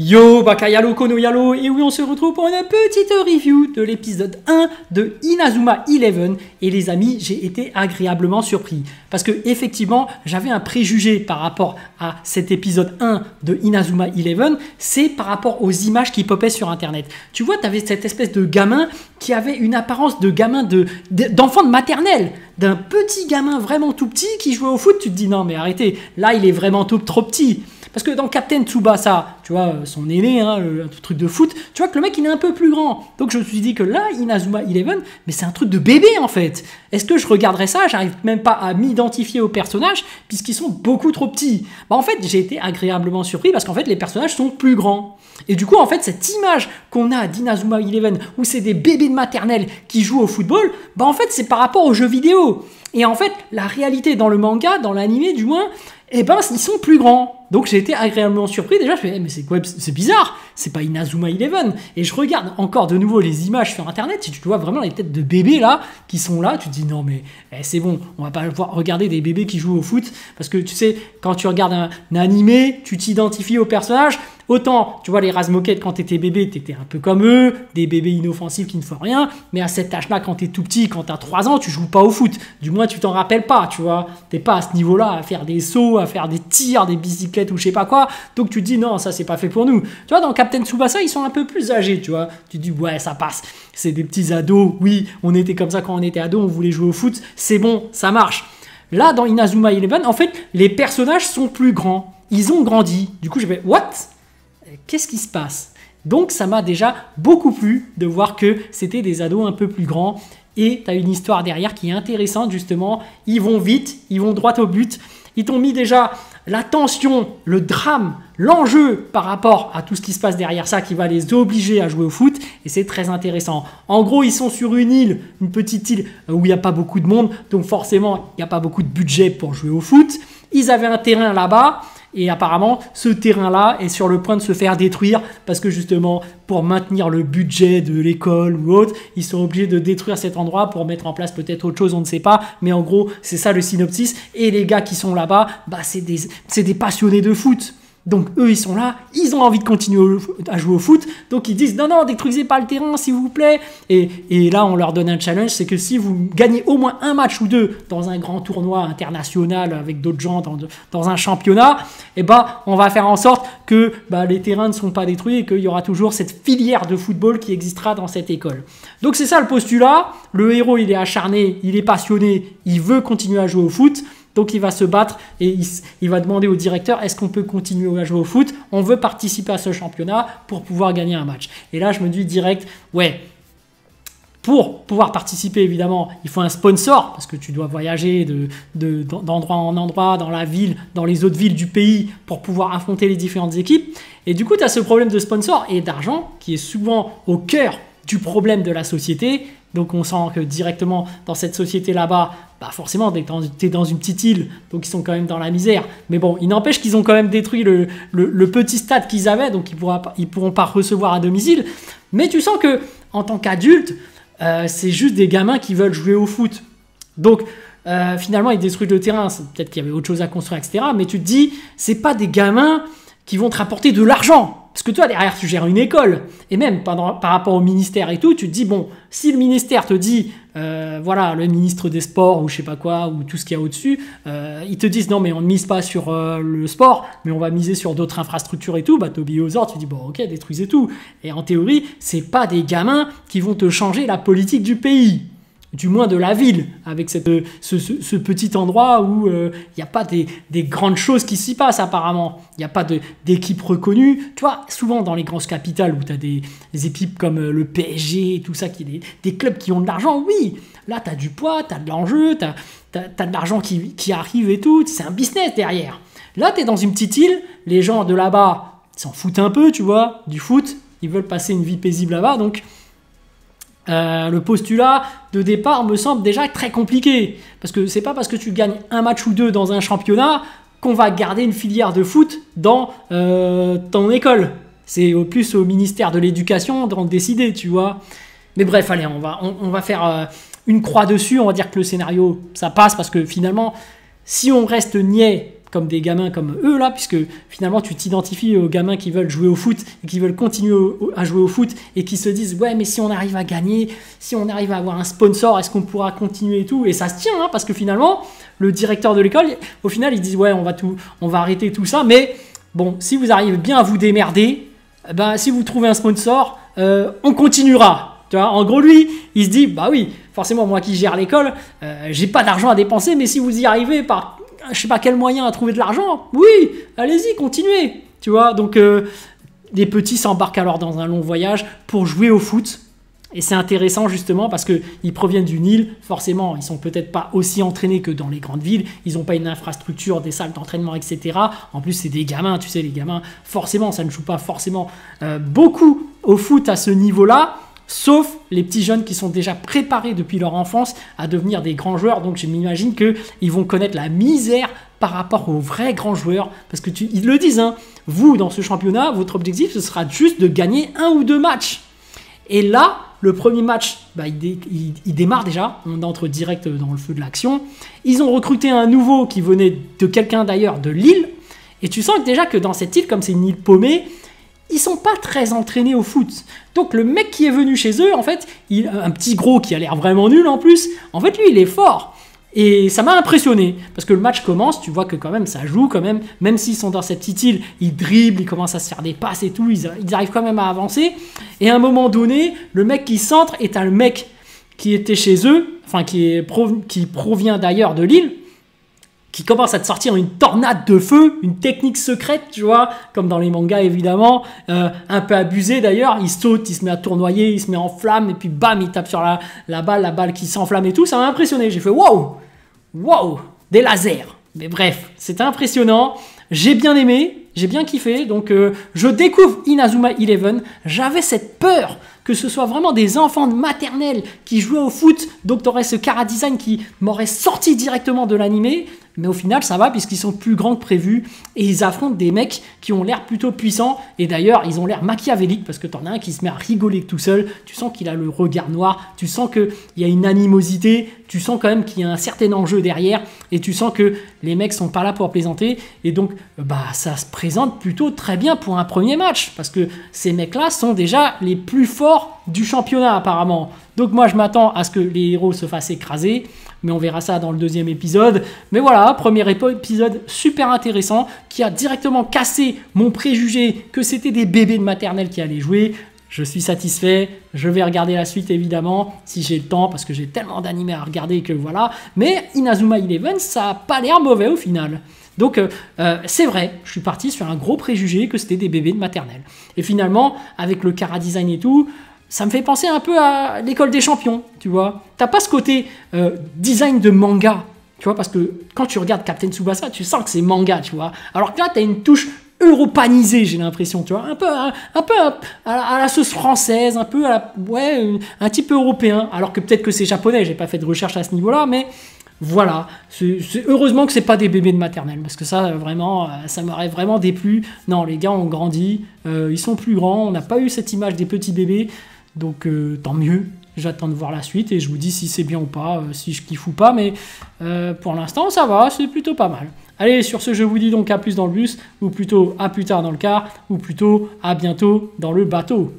Yo, Bakayalo, Kono Yalo, et oui, on se retrouve pour une petite review de l'épisode 1 de Inazuma 11. Et les amis, j'ai été agréablement surpris. Parce que, effectivement, j'avais un préjugé par rapport à cet épisode 1 de Inazuma 11, c'est par rapport aux images qui popaient sur Internet. Tu vois, tu avais cette espèce de gamin qui avait une apparence de gamin d'enfant de maternelle, d'un petit gamin vraiment tout petit qui jouait au foot. Tu te dis, non, mais arrêtez, là, il est vraiment trop petit. Parce que dans Captain Tsubasa, tu vois, son aîné, le truc de foot, tu vois que le mec il est un peu plus grand. Donc je me suis dit que là, Inazuma 11, mais c'est un truc de bébé en fait. Est-ce que je regarderais ça? J'arrive même pas à m'identifier aux personnages puisqu'ils sont beaucoup trop petits. Bah en fait, j'ai été agréablement surpris parce qu'en fait, les personnages sont plus grands. Et du coup, en fait, cette image qu'on a d'Inazuma 11 où c'est des bébés de maternelle qui jouent au football, bah en fait, c'est par rapport aux jeux vidéo. Et en fait, la réalité dans le manga, dans l'animé du moins, eh ben, ils sont plus grands. Donc j'ai été agréablement surpris. Déjà, je fais, mais c'est quoi? C'est bizarre. C'est pas Inazuma 11. Et je regarde encore de nouveau les images sur Internet. Si tu vois vraiment les têtes de bébés là, qui sont là, tu te dis non, mais c'est bon, on va pas regarder des bébés qui jouent au foot. Parce que tu sais, quand tu regardes un animé, tu t'identifies au personnage. Autant, tu vois, les Razmoket, quand t'étais bébé, t'étais un peu comme eux, des bébés inoffensifs qui ne font rien. Mais à cet âge-là, quand t'es tout petit, quand t'as 3 ans, tu joues pas au foot. Du moins, tu t'en rappelles pas, tu vois. T'es pas à ce niveau-là à faire des sauts, à faire des tirs, des bicyclettes ou je sais pas quoi. Donc tu te dis, non, ça, c'est pas fait pour nous. Tu vois, dans Captain Tsubasa, ils sont un peu plus âgés, tu vois. Tu te dis, ouais, ça passe. C'est des petits ados. Oui, on était comme ça quand on était ados, on voulait jouer au foot. C'est bon, ça marche. Là, dans Inazuma 11, en fait, les personnages sont plus grands. Ils ont grandi. Du coup, je vais, what? Qu'est-ce qui se passe? Donc ça m'a déjà beaucoup plu de voir que c'était des ados un peu plus grands et tu as une histoire derrière qui est intéressante justement. Ils vont vite, ils vont droit au but. Ils t'ont mis déjà la tension, le drame, l'enjeu par rapport à tout ce qui se passe derrière ça qui va les obliger à jouer au foot et c'est très intéressant. En gros, ils sont sur une île, une petite île où il n'y a pas beaucoup de monde, donc forcément, il n'y a pas beaucoup de budget pour jouer au foot. Ils avaient un terrain là-bas. Et apparemment, ce terrain-là est sur le point de se faire détruire parce que justement, pour maintenir le budget de l'école ou autre, ils sont obligés de détruire cet endroit pour mettre en place peut-être autre chose, on ne sait pas. Mais en gros, c'est ça le synopsis. Et les gars qui sont là-bas, bah, c'est des passionnés de foot. Donc eux, ils sont là, ils ont envie de continuer à jouer au foot. Donc ils disent, non, détruisez pas le terrain, s'il vous plaît. Et là, on leur donne un challenge, c'est que si vous gagnez au moins un match ou deux dans un grand tournoi international avec d'autres gens dans un championnat, eh ben, on va faire en sorte que les terrains ne sont pas détruits et qu'il y aura toujours cette filière de football qui existera dans cette école. Donc c'est ça le postulat. Le héros, il est acharné, il est passionné, il veut continuer à jouer au foot. Donc il va se battre et il va demander au directeur, est-ce qu'on peut continuer à jouer au foot? On veut participer à ce championnat pour pouvoir gagner un match. Et là je me dis direct, ouais, pour pouvoir participer évidemment, il faut un sponsor parce que tu dois voyager d'endroit en endroit, dans la ville, dans les autres villes du pays pour pouvoir affronter les différentes équipes. Et du coup tu as ce problème de sponsor et d'argent qui est souvent au cœur du problème de la société. Donc on sent que directement dans cette société là-bas, forcément t'es dans une petite île, donc ils sont quand même dans la misère. Mais bon, il n'empêche qu'ils ont quand même détruit le petit stade qu'ils avaient, donc ils pourront pas recevoir à domicile. Mais tu sens que en tant qu'adulte, c'est juste des gamins qui veulent jouer au foot. Donc finalement ils détruisent le terrain, peut-être qu'il y avait autre chose à construire, etc. Mais tu te dis, c'est pas des gamins qui vont te rapporter de l'argent. Parce que toi, derrière, tu gères une école. Et même par rapport au ministère et tout, tu te dis, bon, si le ministère te dit, voilà, le ministre des Sports ou je sais pas quoi, ou tout ce qu'il y a au-dessus, ils te disent, non, mais on ne mise pas sur le sport, mais on va miser sur d'autres infrastructures et tout, t'obéis aux ordres, tu dis, bon, ok, détruisez tout. Et en théorie, c'est pas des gamins qui vont te changer la politique du pays. Du moins de la ville, avec ce petit endroit où il n'y a pas des grandes choses qui s'y passent apparemment. Il n'y a pas d'équipe reconnue. Tu vois, souvent dans les grosses capitales où tu as des équipes comme le PSG et tout ça, des clubs qui ont de l'argent, oui, là tu as du poids, tu as de l'enjeu, tu as de l'argent qui arrive et tout, c'est un business derrière. Là tu es dans une petite île, les gens de là-bas s'en foutent un peu, tu vois, du foot, ils veulent passer une vie paisible là-bas, donc... le postulat de départ me semble déjà très compliqué parce que c'est pas parce que tu gagnes un match ou deux dans un championnat qu'on va garder une filière de foot dans ton école. C'est au plus au ministère de l'éducation d'en décider, tu vois. Mais bref, allez, on va faire une croix dessus, on va dire que le scénario ça passe parce que finalement si on reste niais comme des gamins comme eux là, puisque finalement tu t'identifies aux gamins qui veulent jouer au foot et qui veulent continuer à jouer au foot et qui se disent ouais mais si on arrive à gagner, si on arrive à avoir un sponsor, est-ce qu'on pourra continuer et tout, et ça se tient parce que finalement le directeur de l'école au final il dit ouais on va arrêter tout ça, mais bon si vous arrivez bien à vous démerder, ben si vous trouvez un sponsor on continuera, tu vois. En gros lui il se dit bah oui forcément moi qui gère l'école j'ai pas d'argent à dépenser, mais si vous y arrivez par je sais pas quel moyen à trouver de l'argent, oui, allez-y, continuez, tu vois. Donc les petits s'embarquent alors dans un long voyage pour jouer au foot, et c'est intéressant justement parce qu'ils proviennent d'une île, forcément ils sont peut-être pas aussi entraînés que dans les grandes villes, ils n'ont pas une infrastructure, des salles d'entraînement, etc. En plus c'est des gamins, tu sais, les gamins forcément ça ne joue pas forcément beaucoup au foot à ce niveau-là, sauf les petits jeunes qui sont déjà préparés depuis leur enfance à devenir des grands joueurs. Donc je m'imagine qu'ils vont connaître la misère par rapport aux vrais grands joueurs. Parce que ils le disent, hein, vous dans ce championnat, votre objectif ce sera juste de gagner 1 ou 2 matchs. Et là, le premier match, bah, il démarre déjà, on entre direct dans le feu de l'action. Ils ont recruté un nouveau qui venait de quelqu'un d'ailleurs de Lille. Et tu sens déjà que dans cette île, comme c'est une île paumée, ils sont pas très entraînés au foot. Donc le mec qui est venu chez eux, en fait, un petit gros qui a l'air vraiment nul en plus, en fait lui il est fort. Et ça m'a impressionné, parce que le match commence, tu vois que quand même ça joue quand même s'ils sont dans cette petite île, ils dribblent, ils commencent à se faire des passes et tout, ils arrivent quand même à avancer. Et à un moment donné, le mec qui centre est un mec qui était chez eux, enfin qui provient d'ailleurs de Lille, qui commence à te sortir une tornade de feu, une technique secrète, tu vois, comme dans les mangas évidemment, un peu abusé d'ailleurs, il saute, il se met à tournoyer, il se met en flamme, et puis bam, il tape sur la balle qui s'enflamme et tout, ça m'a impressionné, j'ai fait wow, des lasers, mais bref, c'était impressionnant, j'ai bien aimé, j'ai bien kiffé, donc je découvre Inazuma Eleven, j'avais cette peur que ce soit vraiment des enfants de maternelle qui jouaient au foot, donc t'aurais ce chara design qui m'aurait sorti directement de l'animé, mais au final ça va puisqu'ils sont plus grands que prévu et ils affrontent des mecs qui ont l'air plutôt puissants, et d'ailleurs ils ont l'air machiavéliques parce que t'en as un qui se met à rigoler tout seul, tu sens qu'il a le regard noir, tu sens qu'il y a une animosité, tu sens quand même qu'il y a un certain enjeu derrière, et tu sens que les mecs sont pas là pour plaisanter, et donc bah ça se présente plutôt très bien pour un premier match, parce que ces mecs là sont déjà les plus forts du championnat apparemment. Donc moi je m'attends à ce que les héros se fassent écraser, mais on verra ça dans le deuxième épisode. Mais voilà, premier épisode super intéressant qui a directement cassé mon préjugé que c'était des bébés de maternelle qui allaient jouer. Je suis satisfait, je vais regarder la suite évidemment si j'ai le temps, parce que j'ai tellement d'animés à regarder que voilà. Mais Inazuma Eleven, ça a pas l'air mauvais au final. Donc c'est vrai, je suis parti sur un gros préjugé que c'était des bébés de maternelle. Et finalement, avec le chara design et tout, ça me fait penser un peu à l'école des champions, tu vois. T'as pas ce côté design de manga, tu vois, parce que quand tu regardes Captain Tsubasa, tu sens que c'est manga, tu vois. Alors que là, t'as une touche europanisée, j'ai l'impression, tu vois, un peu à la sauce française, un peu un type peu européen, alors que peut-être que c'est japonais, j'ai pas fait de recherche à ce niveau-là, mais voilà, heureusement que c'est pas des bébés de maternelle, parce que ça, vraiment, ça m'aurait vraiment déplu. Non, les gars ont grandi, ils sont plus grands, on n'a pas eu cette image des petits bébés, donc tant mieux. J'attends de voir la suite et je vous dis si c'est bien ou pas, si je kiffe ou pas, mais pour l'instant ça va, c'est plutôt pas mal. Allez, sur ce, je vous dis donc à plus dans le bus, ou plutôt à plus tard dans le car, ou plutôt à bientôt dans le bateau.